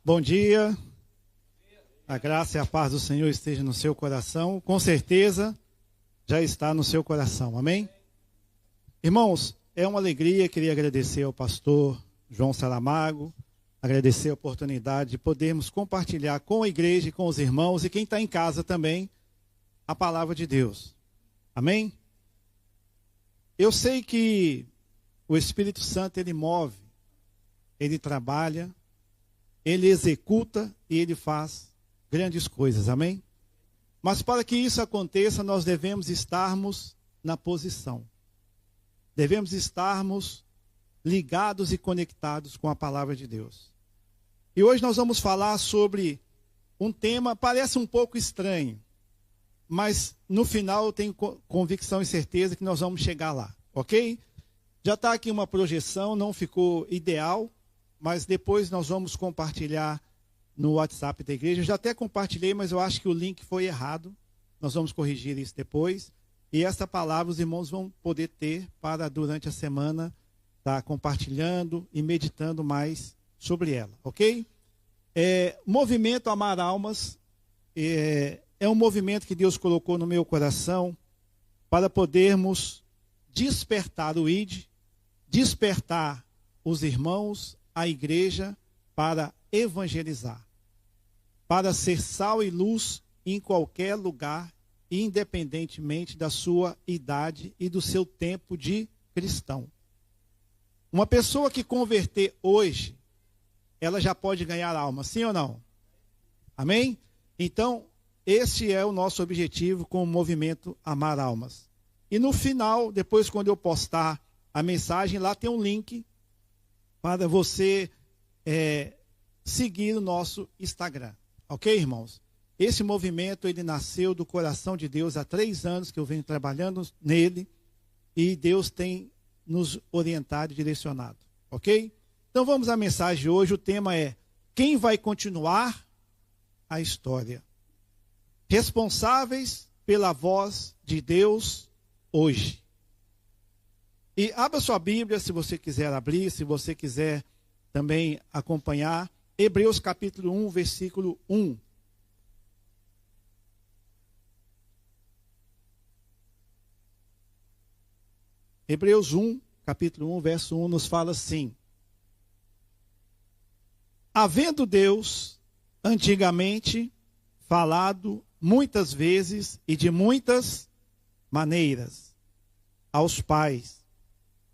Bom dia, a graça e a paz do Senhor esteja no seu coração, com certeza já está no seu coração, amém? Irmãos, é uma alegria, queria agradecer ao pastor João Saramago, agradecer a oportunidade de podermos compartilhar com a igreja e com os irmãos e quem está em casa também a palavra de Deus, amém? Eu sei que o Espírito Santo ele move, ele trabalha, ele executa e ele faz grandes coisas, amém? Mas para que isso aconteça, nós devemos estarmos na posição. Devemos estarmos ligados e conectados com a palavra de Deus. E hoje nós vamos falar sobre um tema, parece um pouco estranho, mas no final eu tenho convicção e certeza que nós vamos chegar lá, ok? Já está aqui uma projeção, não ficou ideal, mas depois nós vamos compartilhar no WhatsApp da igreja. Eu já até compartilhei, mas eu acho que o link foi errado. Nós vamos corrigir isso depois. E essa palavra os irmãos vão poder ter para, durante a semana, estar compartilhando e meditando mais sobre ela, ok? Movimento Amar Almas é um movimento que Deus colocou no meu coração para podermos despertar o ID, despertar os irmãos, a igreja, para evangelizar, para ser sal e luz em qualquer lugar, independentemente da sua idade e do seu tempo de cristão. Uma pessoa que converter hoje, ela já pode ganhar alma, sim ou não? Amém? Então, esse é o nosso objetivo com o movimento Amar Almas. E no final, depois quando eu postar a mensagem, lá tem um link para você seguir o nosso Instagram. Ok, irmãos? Esse movimento, ele nasceu do coração de Deus há 3 anos que eu venho trabalhando nele e Deus tem nos orientado e direcionado. Ok? Então vamos à mensagem de hoje. O tema é: quem vai continuar a história? Responsáveis pela voz de Deus hoje. E abra sua Bíblia, se você quiser abrir, se você quiser também acompanhar. Hebreus capítulo 1, versículo 1. Hebreus 1, capítulo 1, verso 1, nos fala assim: havendo Deus antigamente falado muitas vezes e de muitas maneiras aos pais,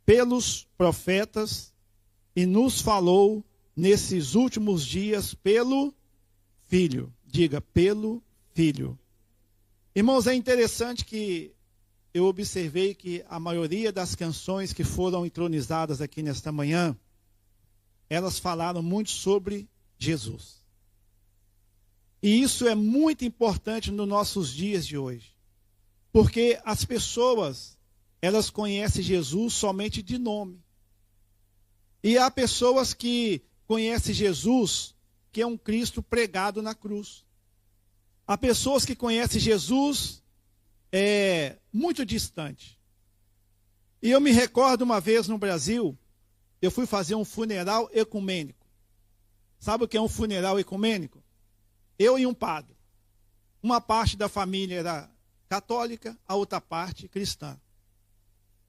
pelos profetas, e nos falou nesses últimos dias pelo Filho. Diga, pelo Filho. Irmãos, é interessante que eu observei que a maioria das canções que foram entronizadas aqui nesta manhã, elas falaram muito sobre Jesus. E isso é muito importante nos nossos dias de hoje. Porque as pessoas, elas conhecem Jesus somente de nome. E há pessoas que conhecem Jesus, que é um Cristo pregado na cruz. Há pessoas que conhecem Jesus muito distante. E eu me recordo uma vez no Brasil, eu fui fazer um funeral ecumênico. Sabe o que é um funeral ecumênico? Eu e um padre. Uma parte da família era católica, a outra parte cristã.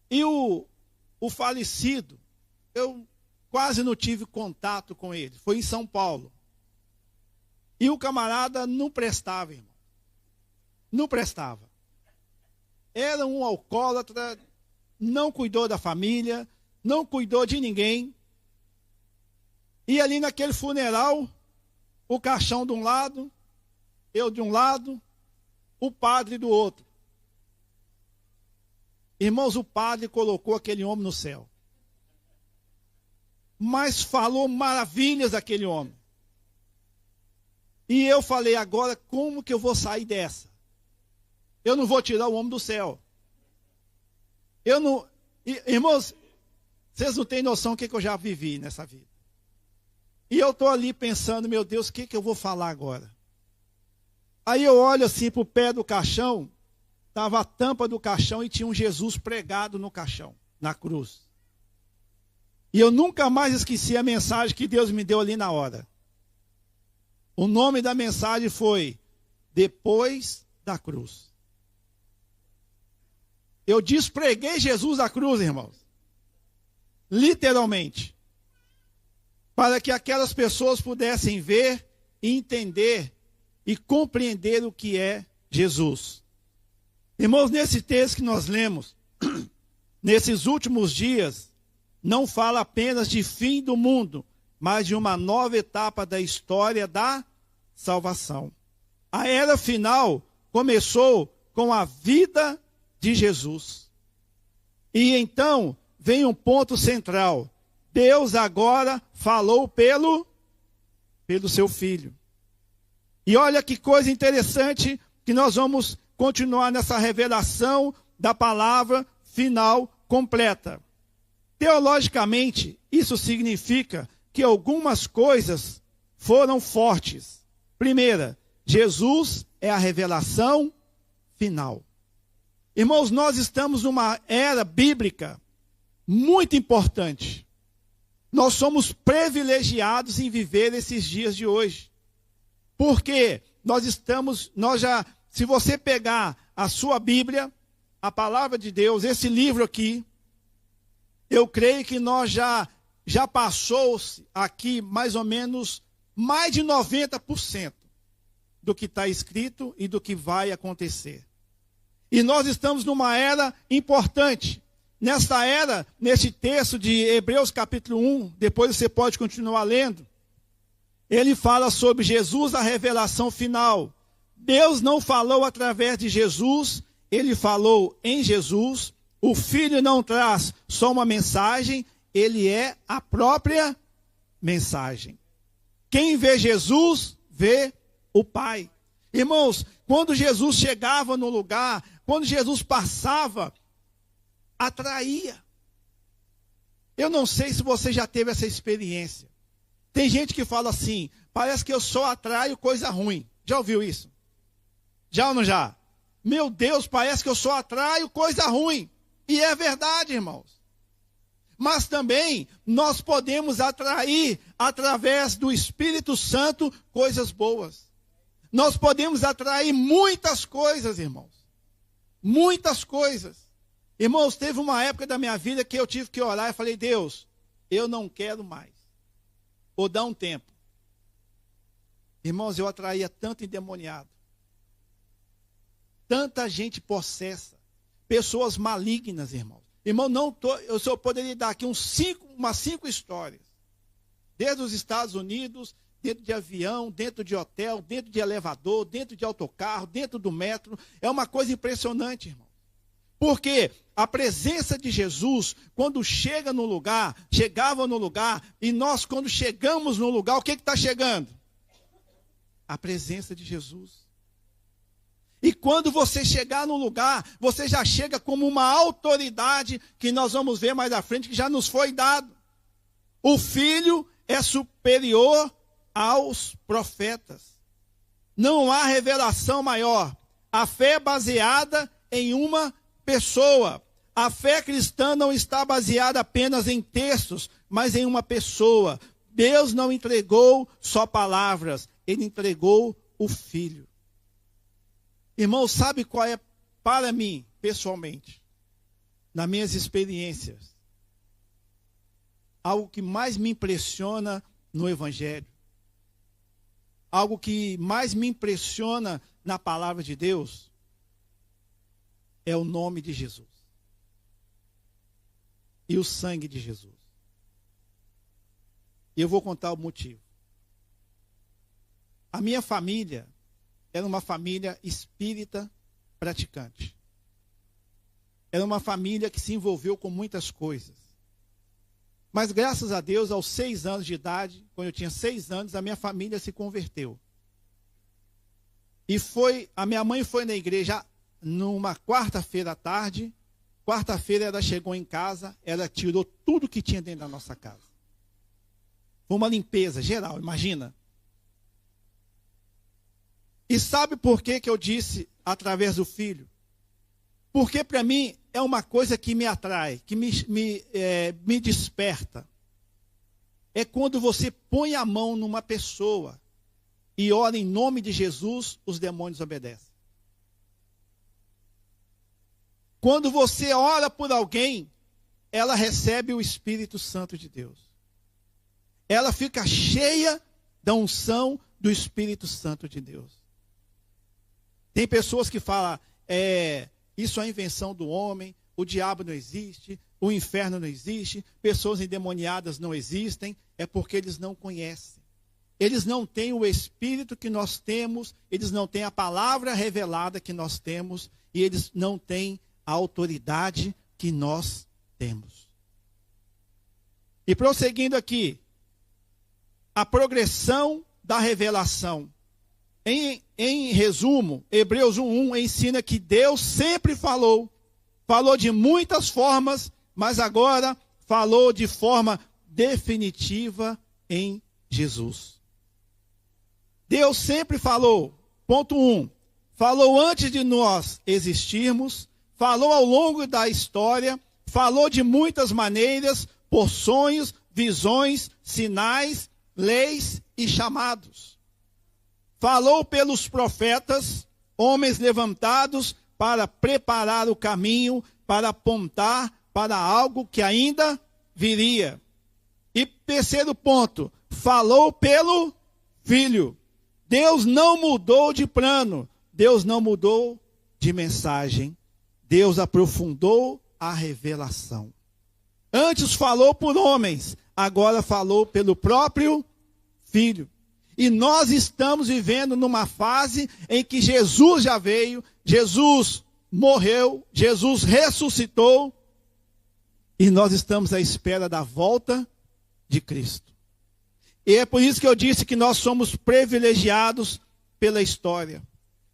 E o falecido, eu quase não tive contato com ele. Foi em São Paulo. E o camarada não prestava, irmão. Não prestava. Era um alcoólatra, não cuidou da família, não cuidou de ninguém. E ali naquele funeral, o caixão de um lado, eu de um lado, o padre do outro. Irmãos, o padre colocou aquele homem no céu. Mas falou maravilhas daquele homem. E eu falei, agora como que eu vou sair dessa? Eu não vou tirar o homem do céu. Eu não... Irmãos, vocês não têm noção do que eu já vivi nessa vida. E eu estou ali pensando, meu Deus, o que eu vou falar agora? Aí eu olho assim para o pé do caixão, estava a tampa do caixão e tinha um Jesus pregado no caixão, na cruz. E eu nunca mais esqueci a mensagem que Deus me deu ali na hora. O nome da mensagem foi Depois da Cruz. Eu despreguei Jesus da cruz, irmãos. Literalmente. Para que aquelas pessoas pudessem ver, entender e compreender o que é Jesus. Irmãos, nesse texto que nós lemos, nesses últimos dias, não fala apenas de fim do mundo, mas de uma nova etapa da história da salvação. A era final começou com a vida de Jesus. E então vem um ponto central. Deus agora falou pelo seu Filho. E olha que coisa interessante que nós vamos continuar nessa revelação da palavra final completa. Teologicamente, isso significa que algumas coisas foram fortes. Primeira, Jesus é a revelação final. Irmãos, nós estamos numa era bíblica muito importante. Nós somos privilegiados em viver esses dias de hoje. Porque se você pegar a sua Bíblia, a palavra de Deus, esse livro aqui, eu creio que nós já passou-se aqui mais ou menos mais de 90% do que está escrito e do que vai acontecer. E nós estamos numa era importante. Nesta era, neste texto de Hebreus capítulo 1, depois você pode continuar lendo, ele fala sobre Jesus, a revelação final. Deus não falou através de Jesus, ele falou em Jesus. O Filho não traz só uma mensagem, ele é a própria mensagem. Quem vê Jesus, vê o Pai. Irmãos, quando Jesus chegava no lugar, quando Jesus passava, atraía. Eu não sei se você já teve essa experiência. Tem gente que fala assim, parece que eu só atraio coisa ruim. Já ouviu isso? Já ou não já? Meu Deus, parece que eu só atraio coisa ruim. E é verdade, irmãos. Mas também nós podemos atrair, através do Espírito Santo, coisas boas. Nós podemos atrair muitas coisas, irmãos. Muitas coisas. Irmãos, teve uma época da minha vida que eu tive que orar e falei, Deus, eu não quero mais. Ou dá um tempo. Irmãos, eu atraía tanto endemoniado. Tanta gente possessa. Pessoas malignas, irmãos. Irmão, eu só poderia dar aqui umas 5 histórias. Desde os Estados Unidos, dentro de avião, dentro de hotel, dentro de elevador, dentro de autocarro, dentro do metro. É uma coisa impressionante, irmão. Porque a presença de Jesus, quando chegava no lugar, e nós, quando chegamos no lugar, o que está chegando? A presença de Jesus. E quando você chegar no lugar, você já chega como uma autoridade, que nós vamos ver mais à frente, que já nos foi dado. O Filho é superior aos profetas. Não há revelação maior. A fé é baseada em uma pessoa. A fé cristã não está baseada apenas em textos, mas em uma pessoa. Deus não entregou só palavras, ele entregou o Filho. Irmão, sabe qual é, para mim, pessoalmente, nas minhas experiências, algo que mais me impressiona no Evangelho, algo que mais me impressiona na palavra de Deus, é o nome de Jesus. E o sangue de Jesus. E eu vou contar o motivo. A minha família era uma família espírita praticante. Era uma família que se envolveu com muitas coisas. Mas graças a Deus, aos 6 anos de idade, quando eu tinha 6 anos, a minha família se converteu. E a minha mãe foi na igreja numa quarta-feira à tarde. Quarta-feira ela chegou em casa, ela tirou tudo que tinha dentro da nossa casa. Foi uma limpeza geral, imagina. E sabe por que eu disse através do Filho? Porque para mim é uma coisa que me atrai, que me desperta. É quando você põe a mão numa pessoa e ora em nome de Jesus, os demônios obedecem. Quando você ora por alguém, ela recebe o Espírito Santo de Deus. Ela fica cheia da unção do Espírito Santo de Deus. Tem pessoas que falam, isso é invenção do homem, o diabo não existe, o inferno não existe, pessoas endemoniadas não existem, é porque eles não conhecem. Eles não têm o Espírito que nós temos, eles não têm a palavra revelada que nós temos, e eles não têm a autoridade que nós temos. E prosseguindo aqui, a progressão da revelação. Em resumo, Hebreus 1:1 ensina que Deus sempre falou de muitas formas, mas agora falou de forma definitiva em Jesus. Deus sempre falou, ponto 1, falou antes de nós existirmos, falou ao longo da história, falou de muitas maneiras, por sonhos, visões, sinais, leis e chamados. Falou pelos profetas, homens levantados para preparar o caminho, para apontar para algo que ainda viria. E terceiro ponto, falou pelo Filho. Deus não mudou de plano, Deus não mudou de mensagem, Deus aprofundou a revelação. Antes falou por homens, agora falou pelo próprio Filho. E nós estamos vivendo numa fase em que Jesus já veio, Jesus morreu, Jesus ressuscitou, e nós estamos à espera da volta de Cristo. E é por isso que eu disse que nós somos privilegiados pela história.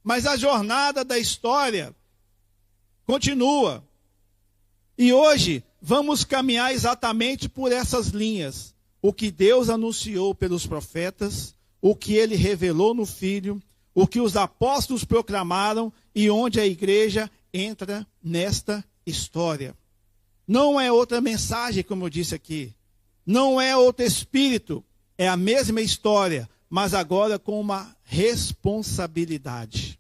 Mas a jornada da história continua. E hoje vamos caminhar exatamente por essas linhas. O que Deus anunciou pelos profetas, o que ele revelou no Filho, o que os apóstolos proclamaram e onde a igreja entra nesta história. Não é outra mensagem, como eu disse aqui. Não é outro espírito. É a mesma história, mas agora com uma responsabilidade.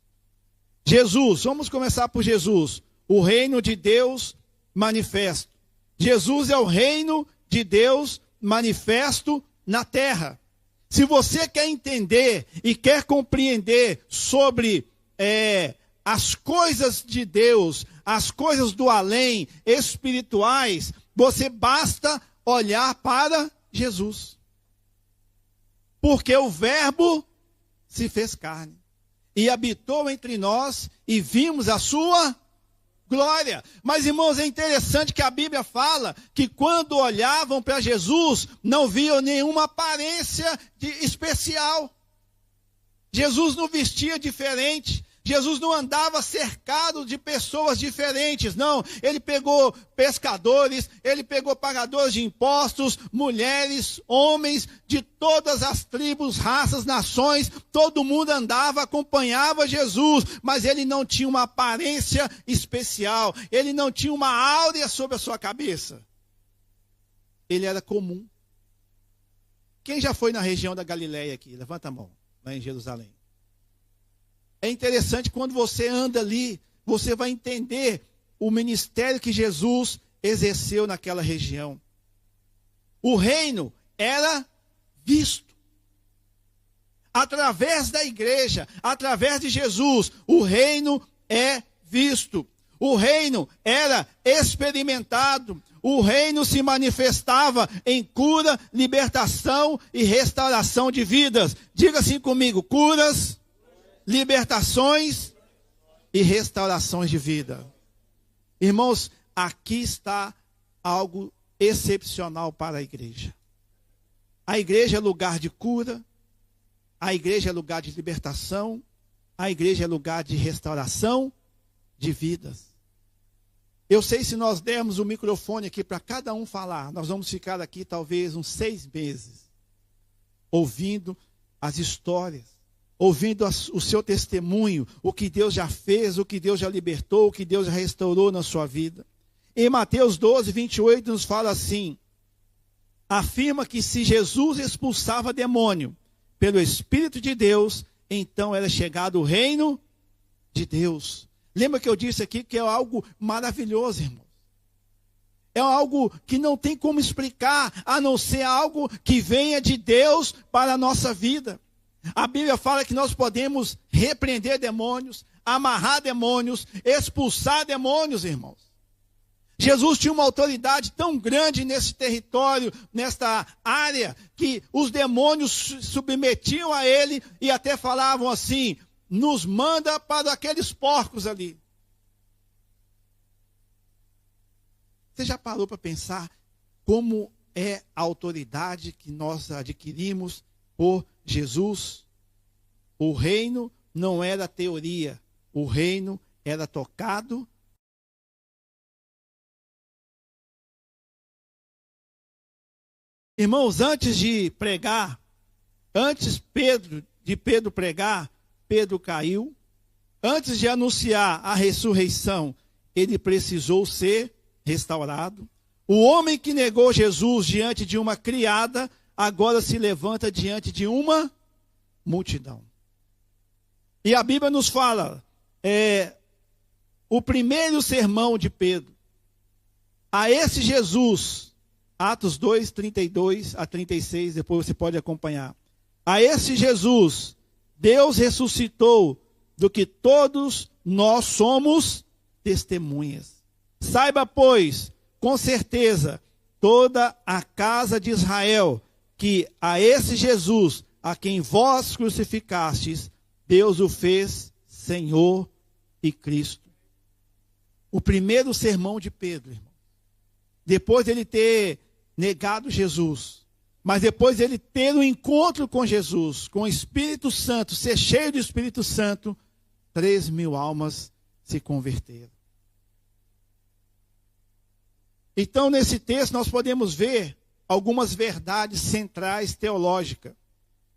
Jesus, vamos começar por Jesus. O reino de Deus manifesto. Jesus é o reino de Deus manifesto na terra. Se você quer entender e quer compreender sobre as coisas de Deus, as coisas do além, espirituais, você basta olhar para Jesus. Porque o Verbo se fez carne e habitou entre nós e vimos a sua glória. Mas, irmãos, é interessante que a Bíblia fala que quando olhavam para Jesus, não viam nenhuma aparência especial. Jesus não vestia diferente. Jesus não andava cercado de pessoas diferentes, não. Ele pegou pescadores, ele pegou pagadores de impostos, mulheres, homens de todas as tribos, raças, nações. Todo mundo andava, acompanhava Jesus, mas ele não tinha uma aparência especial. Ele não tinha uma áurea sobre a sua cabeça. Ele era comum. Quem já foi na região da Galileia aqui? Levanta a mão, lá em Jerusalém. É interessante, quando você anda ali, você vai entender o ministério que Jesus exerceu naquela região. O reino era visto. Através da igreja, através de Jesus, o reino é visto. O reino era experimentado. O reino se manifestava em cura, libertação e restauração de vidas. Diga assim comigo: curas, libertações e restaurações de vida. Irmãos, aqui está algo excepcional para a igreja. A igreja é lugar de cura, a igreja é lugar de libertação, a igreja é lugar de restauração de vidas. Eu sei, se nós dermos o microfone aqui para cada um falar, nós vamos ficar aqui talvez uns 6 meses, ouvindo as histórias, ouvindo o seu testemunho, o que Deus já fez, o que Deus já libertou, o que Deus já restaurou na sua vida. Em Mateus 12, 28, nos fala assim, afirma que se Jesus expulsava demônio pelo Espírito de Deus, então era chegado o reino de Deus. Lembra que eu disse aqui que é algo maravilhoso, irmão? É algo que não tem como explicar, a não ser algo que venha de Deus para a nossa vida. A Bíblia fala que nós podemos repreender demônios, amarrar demônios, expulsar demônios, irmãos. Jesus tinha uma autoridade tão grande nesse território, nesta área, que os demônios se submetiam a ele e até falavam assim: nos manda para aqueles porcos ali. Você já parou para pensar como é a autoridade que nós adquirimos por Jesus? O reino não era teoria, o reino era tocado. Irmãos, antes de pregar, antes de Pedro pregar, Pedro caiu. Antes de anunciar a ressurreição, ele precisou ser restaurado. O homem que negou Jesus diante de uma criada, agora se levanta diante de uma multidão. E a Bíblia nos fala, o primeiro sermão de Pedro, a esse Jesus, Atos 2, 32 a 36, depois você pode acompanhar. A esse Jesus, Deus ressuscitou, do que todos nós somos testemunhas. Saiba, pois, com certeza, toda a casa de Israel, que a esse Jesus, a quem vós crucificastes, Deus o fez Senhor e Cristo. O primeiro sermão de Pedro, irmão. Depois dele ter negado Jesus, mas depois dele ter um encontro com Jesus, com o Espírito Santo, ser cheio do Espírito Santo, 3.000 almas se converteram. Então, nesse texto, nós podemos ver algumas verdades centrais teológicas.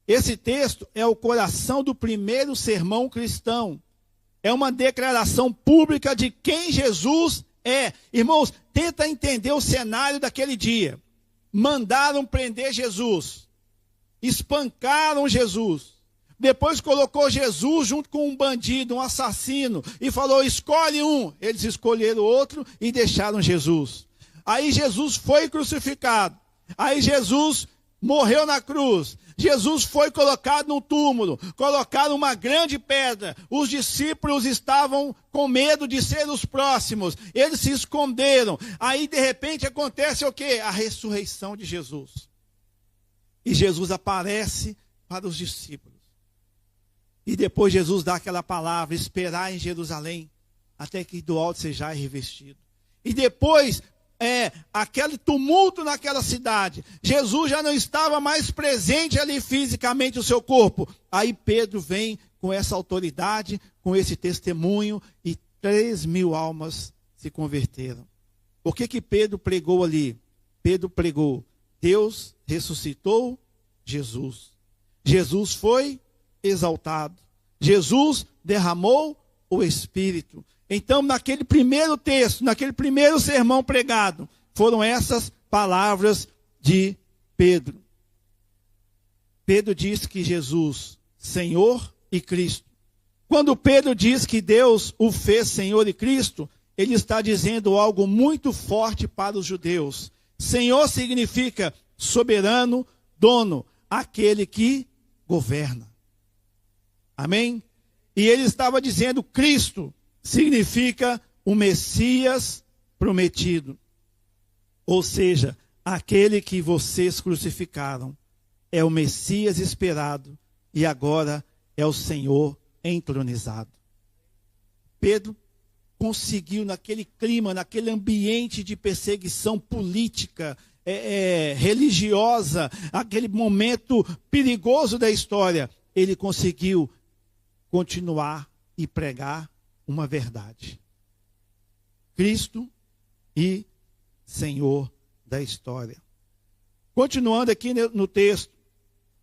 Esse texto é o coração do primeiro sermão cristão. É uma declaração pública de quem Jesus é. Irmãos, tenta entender o cenário daquele dia. Mandaram prender Jesus. Espancaram Jesus. Depois colocou Jesus junto com um bandido, um assassino, e falou: escolhe um. Eles escolheram outro e deixaram Jesus. Aí Jesus foi crucificado. Aí Jesus morreu na cruz. Jesus foi colocado num túmulo. Colocaram uma grande pedra. Os discípulos estavam com medo de ser os próximos. Eles se esconderam. Aí de repente acontece o quê? A ressurreição de Jesus. E Jesus aparece para os discípulos. E depois Jesus dá aquela palavra: esperar em Jerusalém, até que do alto sejais revestido. E depois aquele tumulto naquela cidade. Jesus já não estava mais presente ali fisicamente, o seu corpo. Aí Pedro vem com essa autoridade, com esse testemunho, e 3.000 almas se converteram. O que Pedro pregou ali? Pedro pregou: Deus ressuscitou Jesus. Jesus foi exaltado. Jesus derramou o Espírito. Então, naquele primeiro texto, naquele primeiro sermão pregado, foram essas palavras de Pedro. Pedro diz que Jesus, Senhor e Cristo. Quando Pedro diz que Deus o fez Senhor e Cristo, ele está dizendo algo muito forte para os judeus. Senhor significa soberano, dono, aquele que governa. Amém? E ele estava dizendo: Cristo significa o Messias prometido. Ou seja, aquele que vocês crucificaram é o Messias esperado e agora é o Senhor entronizado. Pedro conseguiu, naquele clima, naquele ambiente de perseguição política, religiosa, aquele momento perigoso da história, ele conseguiu continuar e pregar uma verdade: Cristo e Senhor da história. Continuando aqui no texto,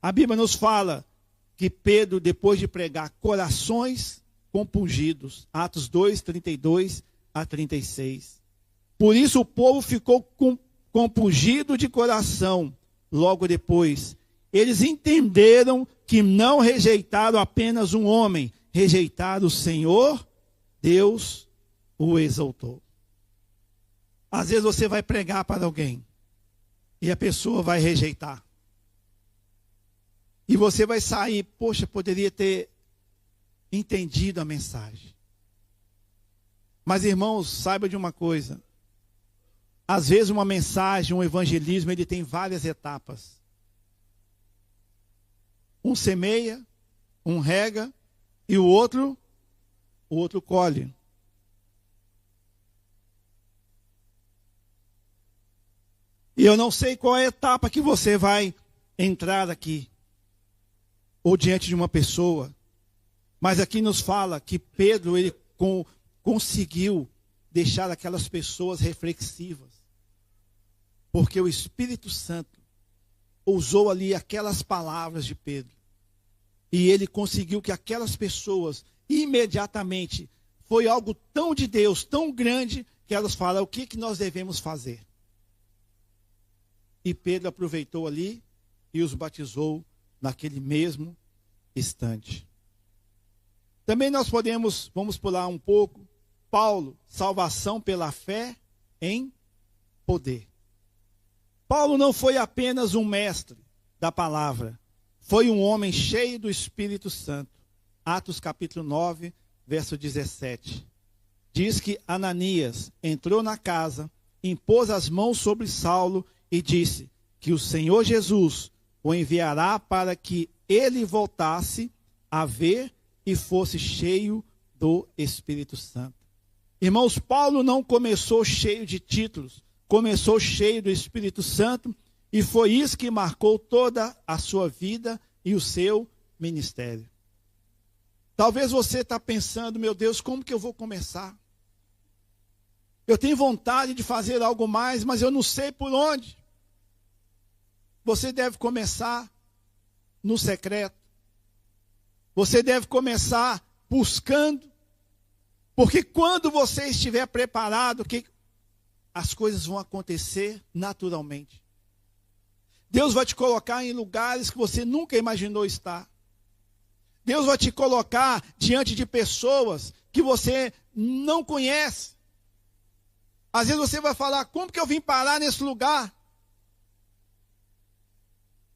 a Bíblia nos fala que Pedro, depois de pregar, corações compungidos, Atos 2, 32 a 36. Por isso o povo ficou compungido de coração. Logo depois, eles entenderam que não rejeitaram apenas um homem, rejeitaram o Senhor, Deus o exaltou. Às vezes você vai pregar para alguém e a pessoa vai rejeitar. E você vai sair, poxa, poderia ter entendido a mensagem. Mas, irmãos, saiba de uma coisa. Às vezes uma mensagem, um evangelismo, ele tem várias etapas. Um semeia, um rega e o outro colhe. E eu não sei qual é a etapa que você vai entrar aqui, ou diante de uma pessoa. Mas aqui nos fala que Pedro, ele conseguiu deixar aquelas pessoas reflexivas. Porque o Espírito Santo usou ali aquelas palavras de Pedro. E ele conseguiu que aquelas pessoas, imediatamente, foi algo tão de Deus, tão grande, que elas falaram, o que nós devemos fazer? E Pedro aproveitou ali e os batizou naquele mesmo instante. Também nós vamos pular um pouco, Paulo, salvação pela fé em poder. Paulo não foi apenas um mestre da palavra, foi um homem cheio do Espírito Santo. Atos capítulo 9, verso 17. Diz que Ananias entrou na casa, impôs as mãos sobre Saulo e disse que o Senhor Jesus o enviará para que ele voltasse a ver e fosse cheio do Espírito Santo. Irmãos, Paulo não começou cheio de títulos, começou cheio do Espírito Santo e foi isso que marcou toda a sua vida e o seu ministério. Talvez você está pensando, meu Deus, como que eu vou começar? Eu tenho vontade de fazer algo mais, mas eu não sei por onde. Você deve começar no secreto. Você deve começar buscando. Porque quando você estiver preparado, as coisas vão acontecer naturalmente. Deus vai te colocar em lugares que você nunca imaginou estar. Deus vai te colocar diante de pessoas que você não conhece. Às vezes você vai falar, como que eu vim parar nesse lugar?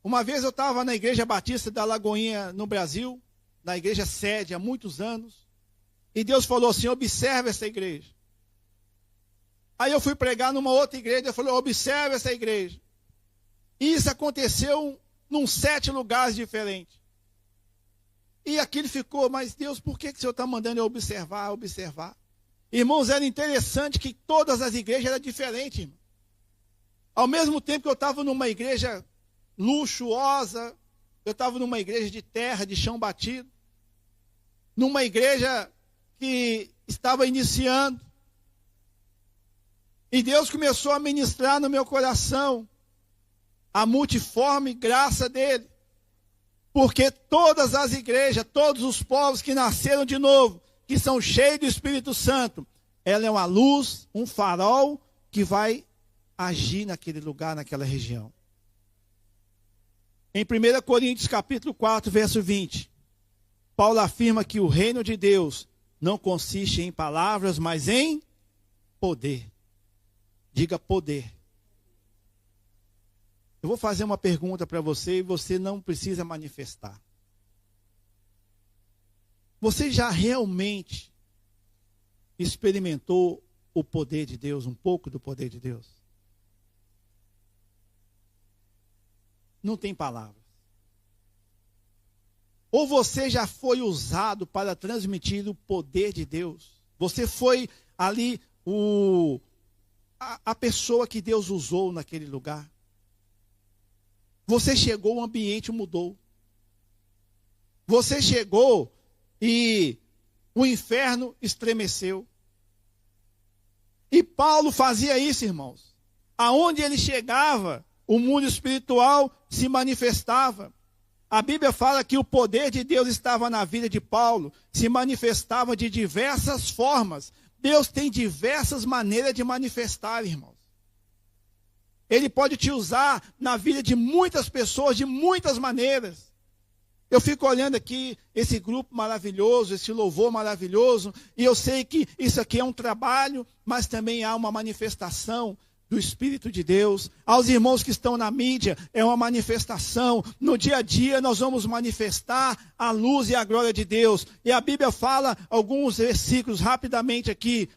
Uma vez eu estava na Igreja Batista da Lagoinha, no Brasil, na igreja sede, há muitos anos, e Deus falou assim, observe essa igreja. Aí eu fui pregar numa outra igreja, Deus falou, observe essa igreja. E isso aconteceu num 7 lugares diferentes. E aquilo ficou, mas Deus, por que o Senhor está mandando eu observar? Irmãos, era interessante que todas as igrejas eram diferentes, irmão. Ao mesmo tempo que eu estava numa igreja luxuosa, eu estava numa igreja de terra, de chão batido, numa igreja que estava iniciando. E Deus começou a ministrar no meu coração a multiforme graça dele. Porque todas as igrejas, todos os povos que nasceram de novo, que são cheios do Espírito Santo, ela é uma luz, um farol que vai agir naquele lugar, naquela região. Em 1 Coríntios capítulo 4, verso 20, Paulo afirma que o reino de Deus não consiste em palavras, mas em poder. Diga poder. Eu vou fazer uma pergunta para você e você não precisa manifestar. Você já realmente experimentou o poder de Deus, um pouco do poder de Deus? Não tem palavras. Ou você já foi usado para transmitir o poder de Deus? Você foi ali a pessoa que Deus usou naquele lugar? Você chegou, o ambiente mudou. Você chegou e o inferno estremeceu. E Paulo fazia isso, irmãos. Aonde ele chegava, o mundo espiritual se manifestava. A Bíblia fala que o poder de Deus estava na vida de Paulo, se manifestava de diversas formas. Deus tem diversas maneiras de manifestar, irmãos. Ele pode te usar na vida de muitas pessoas, de muitas maneiras. Eu fico olhando aqui esse grupo maravilhoso, esse louvor maravilhoso, e eu sei que isso aqui é um trabalho, mas também há uma manifestação do Espírito de Deus. Aos irmãos que estão na mídia, é uma manifestação. No dia a dia nós vamos manifestar a luz e a glória de Deus. E a Bíblia fala alguns versículos rapidamente aqui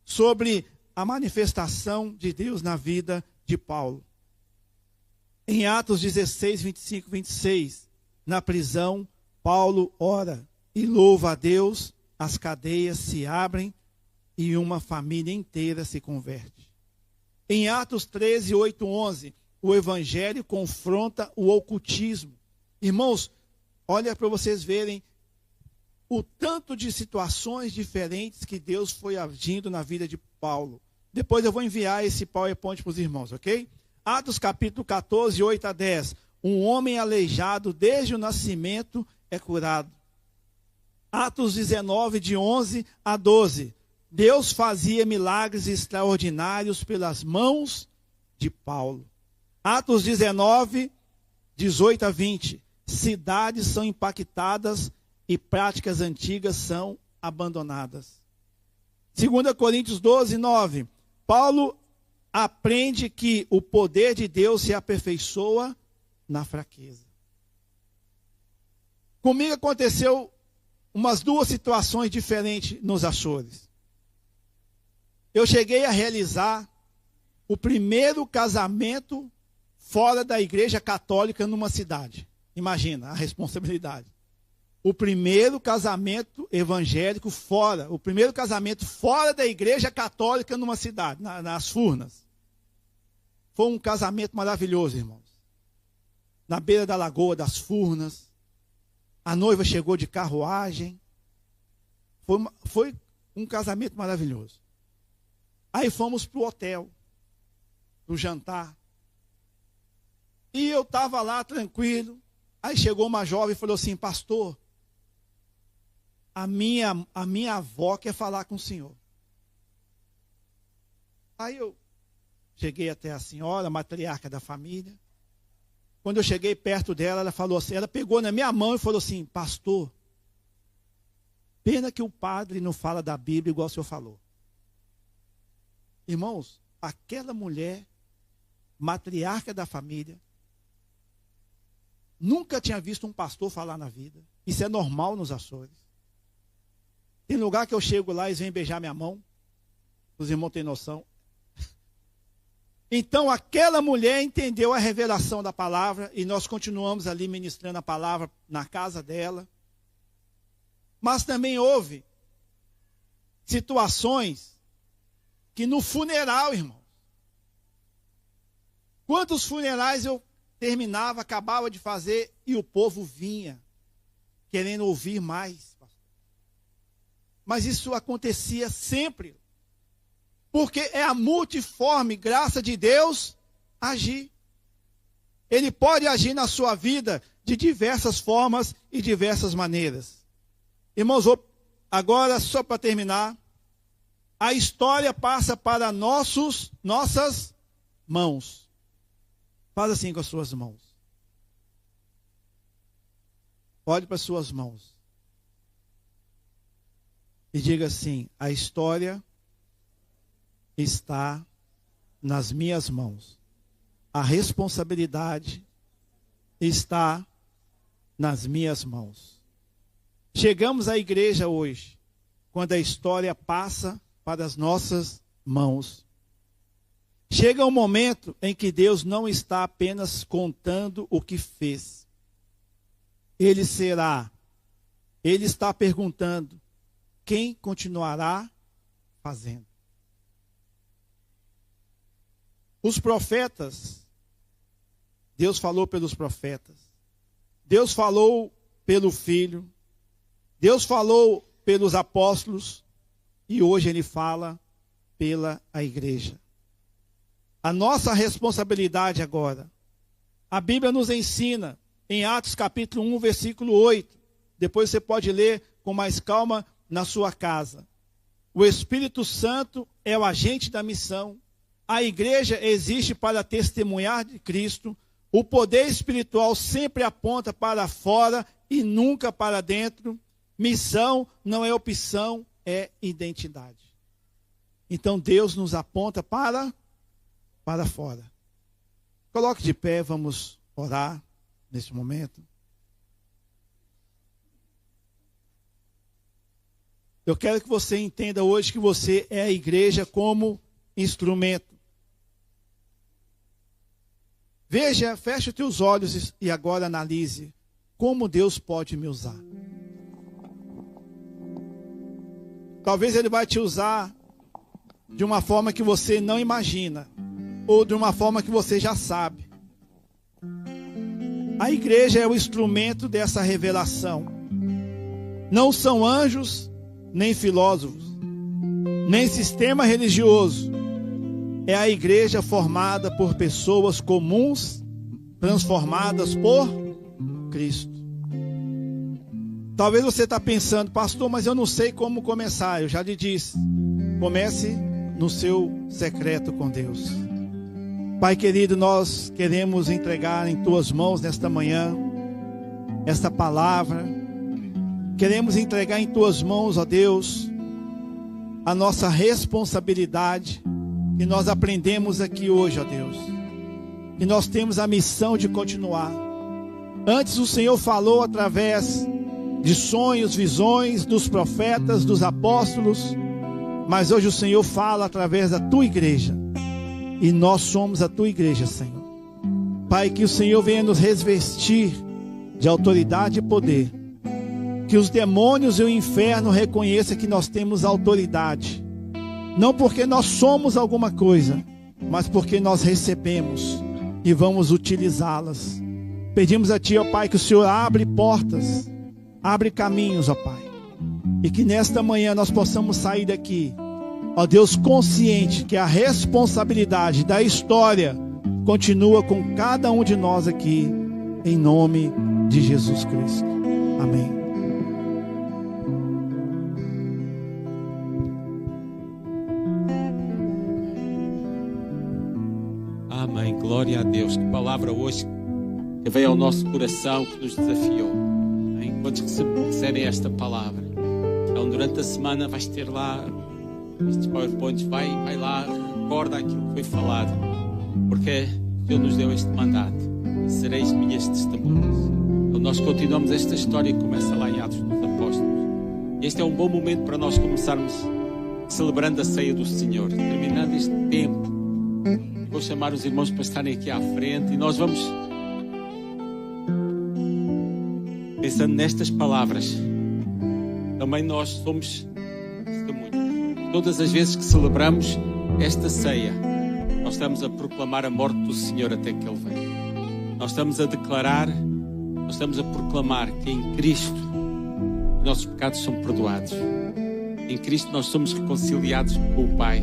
sobre a manifestação de Deus na vida de Paulo. Em Atos 16, 25, 26, na prisão, Paulo ora e louva a Deus, as cadeias se abrem e uma família inteira se converte. Em Atos 13, 8, 11, o Evangelho confronta o ocultismo. Irmãos, olha para vocês verem o tanto de situações diferentes que Deus foi agindo na vida de Paulo. Depois eu vou enviar esse PowerPoint para os irmãos, ok? Atos capítulo 14, 8 a 10. Um homem aleijado desde o nascimento é curado. Atos 19, de 11 a 12. Deus fazia milagres extraordinários pelas mãos de Paulo. Atos 19, 18 a 20. Cidades são impactadas e práticas antigas são abandonadas. 2 Coríntios 12, 9. Paulo aprende que o poder de Deus se aperfeiçoa na fraqueza. Comigo aconteceu umas duas situações diferentes nos Açores. Eu cheguei a realizar o primeiro casamento fora da igreja católica numa cidade. Imagina a responsabilidade. O primeiro casamento evangélico fora, o primeiro casamento fora da igreja católica numa cidade, nas Furnas. Foi um casamento maravilhoso, irmãos. Na beira da Lagoa das Furnas. A noiva chegou de carruagem. Foi um casamento maravilhoso. Aí fomos para o hotel, no jantar. E eu estava lá tranquilo. Aí chegou uma jovem e falou assim: pastor, a minha avó quer falar com o senhor. Aí eu cheguei até a senhora, a matriarca da família. Quando eu cheguei perto dela, ela falou assim, ela pegou na minha mão e falou assim: pastor, pena que o padre não fala da Bíblia igual o senhor falou. Irmãos, aquela mulher, matriarca da família, nunca tinha visto um pastor falar na vida. Isso é normal nos Açores. Tem lugar que eu chego lá e eles vêm beijar minha mão. Os irmãos têm noção. Então aquela mulher entendeu a revelação da palavra e nós continuamos ali ministrando a palavra na casa dela. Mas também houve situações que no funeral, irmão. Quantos funerais eu terminava, acabava de fazer e o povo vinha querendo ouvir mais. Mas isso acontecia sempre. Porque é a multiforme graça de Deus agir. Ele pode agir na sua vida de diversas formas e diversas maneiras. Irmãos, agora só para terminar, a história passa para nossas mãos. Faz assim com as suas mãos. Olhe para as suas mãos. E diga assim: a história está nas minhas mãos. A responsabilidade está nas minhas mãos. Chegamos à igreja hoje, quando a história passa para as nossas mãos. Chega um momento em que Deus não está apenas contando o que fez. Ele está perguntando: quem continuará fazendo? Os profetas, Deus falou pelos profetas, Deus falou pelo Filho, Deus falou pelos apóstolos e hoje Ele fala pela igreja. A nossa responsabilidade agora, a Bíblia nos ensina em Atos capítulo 1, versículo 8, depois você pode ler com mais calma na sua casa. O Espírito Santo é o agente da missão. A igreja existe para testemunhar de Cristo. O poder espiritual sempre aponta para fora e nunca para dentro. Missão não é opção, é identidade. Então Deus nos aponta para fora. Coloque de pé, vamos orar neste momento. Eu quero que você entenda hoje que você é a igreja como instrumento. Veja, feche os teus olhos e agora analise como Deus pode me usar. Talvez Ele vai te usar de uma forma que você não imagina, ou de uma forma que você já sabe. A igreja é o instrumento dessa revelação. Não são anjos, nem filósofos, nem sistema religioso. É a igreja formada por pessoas comuns, transformadas por Cristo. Talvez você está pensando, pastor, mas eu não sei como começar. Eu já lhe disse, comece no seu secreto com Deus. Pai querido, nós queremos entregar em tuas mãos nesta manhã esta palavra. Queremos entregar em tuas mãos, ó Deus, a nossa responsabilidade que nós aprendemos aqui hoje, ó Deus. E nós temos a missão de continuar. Antes o Senhor falou através de sonhos, visões, dos profetas, dos apóstolos, mas hoje o Senhor fala através da tua igreja. E nós somos a tua igreja, Senhor. Pai, que o Senhor venha nos revestir de autoridade e poder. Que os demônios e o inferno reconheçam que nós temos autoridade. Não porque nós somos alguma coisa, mas porque nós recebemos e vamos utilizá-las. Pedimos a Ti, ó Pai, que o Senhor abre portas, abre caminhos, ó Pai. E que nesta manhã nós possamos sair daqui, ó Deus, consciente que a responsabilidade da história continua com cada um de nós aqui, em nome de Jesus Cristo. Amém. Amém, glória a Deus. Que palavra hoje que veio ao nosso coração, que nos desafiou. Amém? Quantos recebem esta palavra? Então durante a semana vais ter lá estes PowerPoints, vai lá, recorda aquilo que foi falado, porque Deus nos deu este mandato: sereis minhas testemunhas. Então nós continuamos esta história que começa lá em Atos dos Apóstolos. Este é um bom momento para nós começarmos celebrando a ceia do Senhor, terminando este tempo. Vou chamar os irmãos para estarem aqui à frente e nós vamos pensando nestas palavras. Também nós somos testemunhas. Todas as vezes que celebramos esta ceia, nós estamos a proclamar a morte do Senhor até que Ele venha. Nós estamos a declarar, nós estamos a proclamar que em Cristo os nossos pecados são perdoados. Em Cristo nós somos reconciliados com o Pai.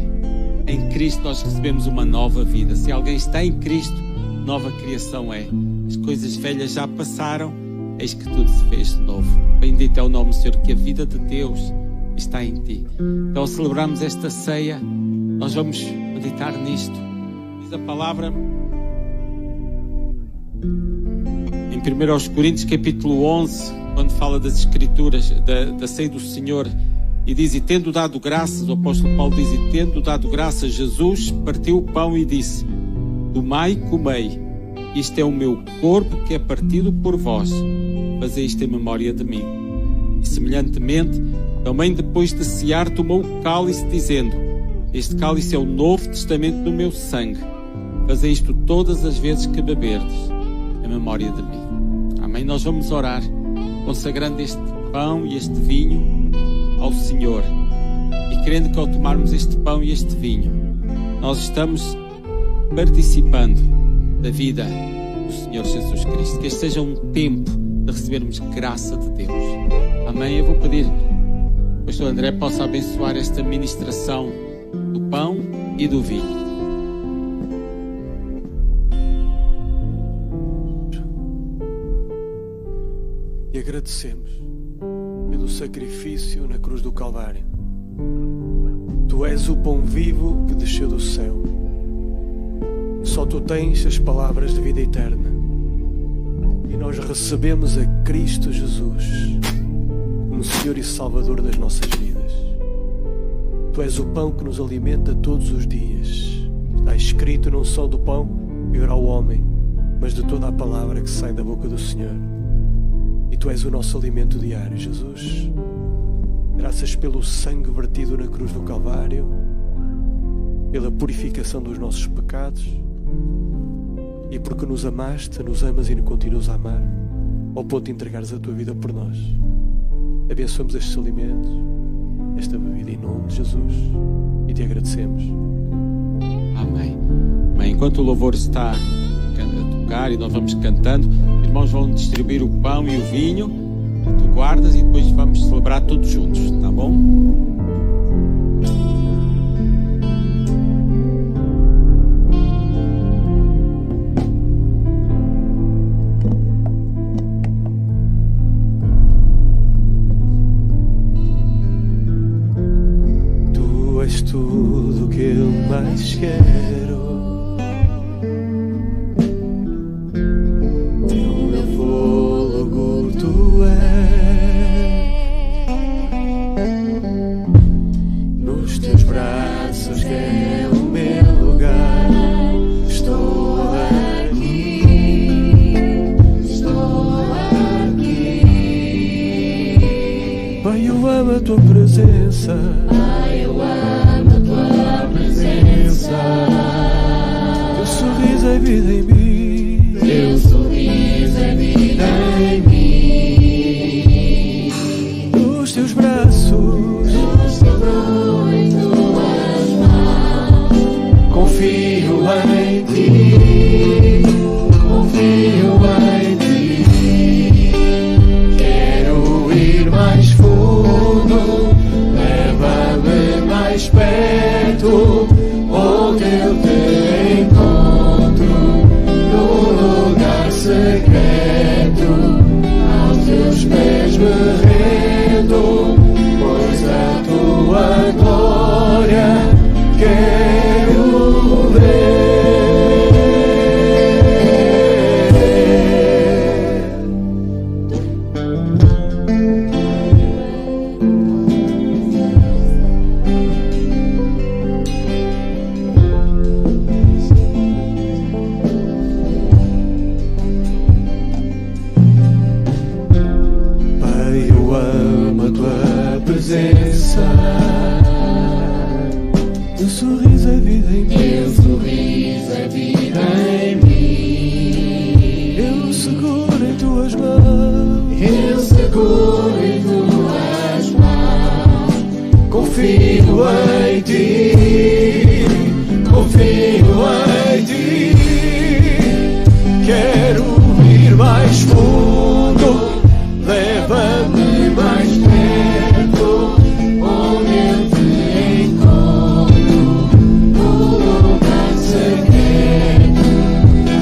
Em Cristo nós recebemos uma nova vida. Se alguém está em Cristo, nova criação é. As coisas velhas já passaram, eis que tudo se fez de novo. Bendito é o nome do Senhor, que a vida de Deus está em ti. Então, ao celebrarmos esta ceia, nós vamos meditar nisto. Diz a palavra em 1 Coríntios capítulo 11, quando fala das Escrituras, da ceia do Senhor, e diz: e tendo dado graças, o apóstolo Paulo diz: e tendo dado graças, Jesus partiu o pão e disse: tomai e comei, isto é o meu corpo que é partido por vós, fazei isto em memória de mim. E semelhantemente, também depois de cear, tomou o cálice, dizendo: este cálice é o novo testamento do meu sangue, fazei isto todas as vezes que beberdes, em memória de mim. Amém? Nós vamos orar, consagrando este pão e este vinho ao Senhor, e crendo que ao tomarmos este pão e este vinho, nós estamos participando da vida do Senhor Jesus Cristo. Que este seja um tempo de recebermos graça de Deus. Amém? Eu vou pedir que o pastor André possa abençoar esta ministração do pão e do vinho. E agradecemos pelo sacrifício na cruz do Calvário. Tu és o pão vivo que desceu do céu. Só Tu tens as palavras de vida eterna. E nós recebemos a Cristo Jesus como Senhor e Salvador das nossas vidas. Tu és o pão que nos alimenta todos os dias. Está escrito: não só do pão viverá o homem, mas de toda a palavra que sai da boca do Senhor. E Tu és o nosso alimento diário, Jesus. Graças pelo sangue vertido na cruz do Calvário, pela purificação dos nossos pecados, e porque nos amaste, nos amas e nos continuas a amar, ao ponto de entregares a Tua vida por nós. Abençoamos estes alimentos, esta bebida, em nome de Jesus, e Te agradecemos. Amém. Bem, enquanto o louvor está a tocar e nós vamos cantando, os irmãos vão distribuir o pão e o vinho, tu guardas, e depois vamos celebrar todos juntos, tá bom? Tudo que eu mais quero, Teu meu fôlego Tu és, nos Teus braços que é o meu lugar. Estou aqui, Pai, eu amo a Tua presença. Teu sorriso é vida em mim. Teu sorriso é vida em mim. Nos Teus braços, em Tuas mãos, confio em Ti. confio em Ti. Quero ir mais fundo, leva-me mais perto, onde eu Te encontro, no lugar secreto. Aos Teus pés me rendo, pois a Tua glória quero ver. Teu sorriso é vida em mim. Teu sorriso é vida em mim. Eu seguro em Tuas mãos. Eu seguro em Tuas mãos. Confio em Ti. Confio em Ti. Quero ir mais fundo. Leva-me mais perto, onde eu Te encontro, no lugar secreto.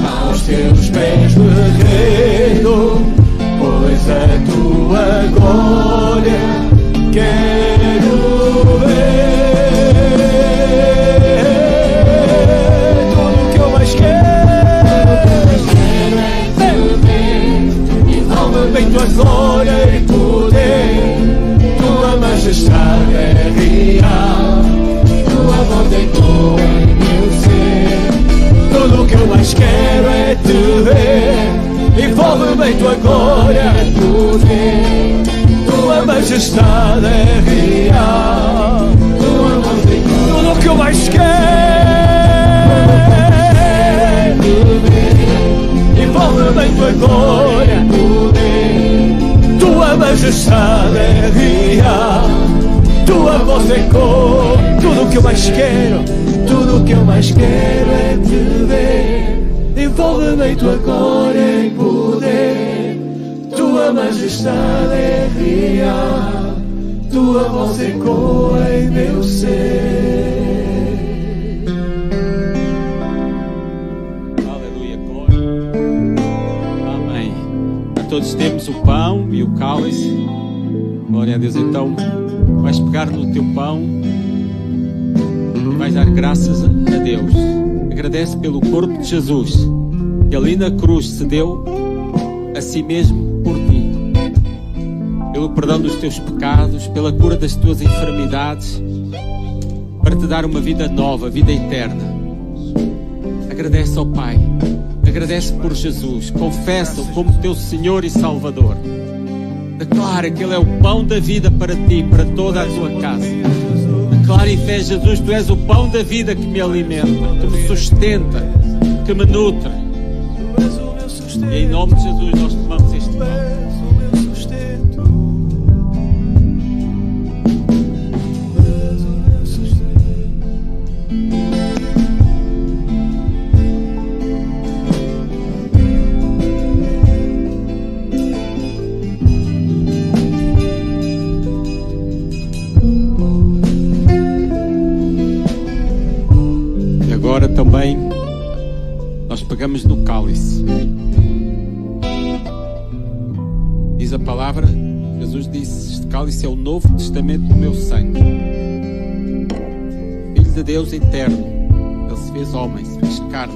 aos Teus pés me rendo, pois a Tua glória quero ver. Tudo que eu mais quero é Te ver. envolve-me em Tua glória e poder. Tua majestade é real, Tua voz ecoa em meu ser. tudo que eu mais quero é Te ver. Envolve-me em Tua glória e poder. Tua majestade é real, Tua voz ecoa tudo que eu mais quero em meu ser. envolve-me em Tua glória e poder. Tua majestade é real, Tua voz ecoa. Tudo que eu mais quero, tudo que eu mais quero é Te ver. Envolve-me em Tua glória e poder. Tua majestade é real, Tua voz ecoa em meu ser. Aleluia, glória. Amém. Todos temos o pão e o cálice. Glória a Deus. Então vais pegar no teu pão e vais dar graças a Deus. Agradece pelo corpo de Jesus, que ali na cruz se deu a si mesmo por ti. Pelo perdão dos teus pecados, pela cura das tuas enfermidades, para te dar uma vida nova, vida eterna. Agradece ao Pai, agradece por Jesus, confessa-o como teu Senhor e Salvador. Declara que Ele é o pão da vida para ti, para toda a tua casa. Declara em fé, Jesus, Tu és o pão da vida que me alimenta, que me sustenta, que me nutre. E em nome de Jesus nós tomamos este pão. Agora também nós pegamos no cálice. Diz a palavra, Jesus disse: este cálice é o novo testamento do meu sangue. Filho de Deus eterno, Ele se fez homem, se fez carne,